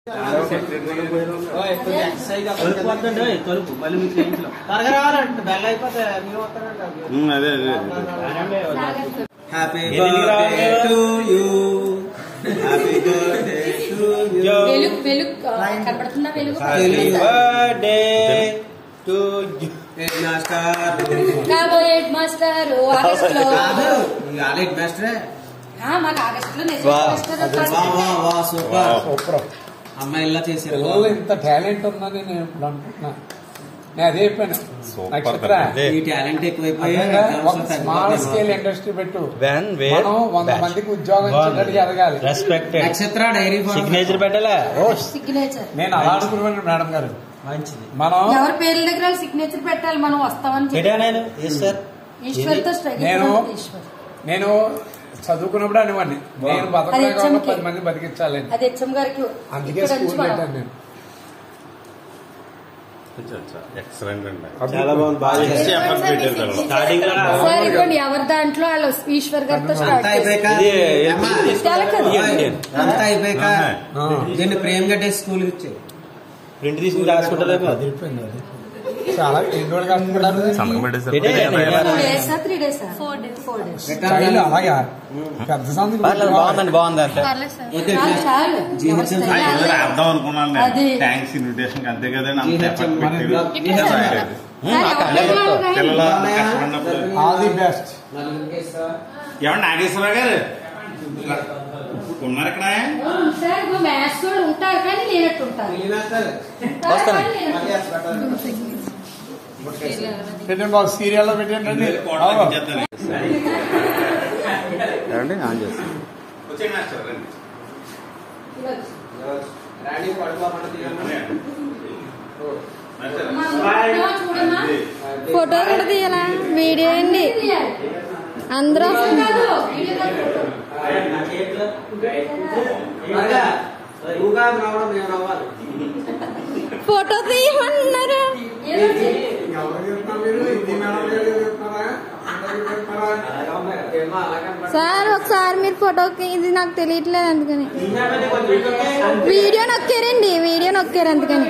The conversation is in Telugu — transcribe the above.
Happy birthday to you happy birthday to you కనపడుతుందా వెలుగు happy birthday to you head master కాబోయే హెడ్ మాస్టర్ ఆగస్టులో హెడ్ మాస్టరే మాకు ఆగస్టులో సూపర్ అమ్మాయి ఇలా చేశారు ఇంత టాలెంట్ ఉన్నది నేను ఇప్పుడు అనుకుంటున్నా నేను అదే చెప్పాను ఈ టాలెంట్ ఎక్కువైపోయి స్మాల్ స్కేల్ ఇండస్ట్రీ పెట్టు మనం 100 మందికి ఉద్యోగం ఇచ్చినట్టుగా ఎదగాలి. నక్షత్ర డైరీ సిగ్నేచర్ పెట్టాలా సిగ్నేచర్ నేను అలా అనుకున్నాను మేడం గారు. మంచిది. మనం ఎవరి పేర్ల దగ్గర సిగ్నేచర్ పెట్టాలి. మనం వస్తామని ఈశ్వర్తో నేను చదువుకున్నప్పుడు అనేవాడిని నేను బతకలేకుండా 10 మంది బతికించాలి. అది హెచ్ఎం గారికి అందుకే స్కూల్ పెట్టాను నేను. చాలా బాగుంది. ఎవరి దాంట్లో వాళ్ళు ఈశ్వర్ గారితో స్టార్ట్ అంతా అయిపోయాక దీన్ని ప్రేమ గట్టే స్కూల్ ఇచ్చే ప్రింట్ తీసుకుని రాసుకుంటారు. చాలా ఎన్ని రోజులు కలుపుకుంటారు అలాగా పెద్ద సందుకు బాగుందండి బాగుంది అంటే అర్థం అనుకున్నాను థ్యాంక్స్ ఇన్విటేషన్ అంతే కదండి. All the best. ఏమన్నా నాగేశ్వరరావు గారు ఉన్నారు ఇక్కడ ఉంటారు కానీ లేనట్టు ఉంటారు. పెట్టండి బాబు సీరియల్లో పెట్టండి. ఆన్ చేస్తాను. ఫోటో కూడా తీయాలా వీడియో అండి అందరూ ఫోటో తీయమన్నారు సార్. ఒకసారి మీరు ఫోటోకి ఇది నాకు తెలియట్లేదు అందుకని వీడియో నొక్కారండి. వీడియో నొక్కారు అందుకని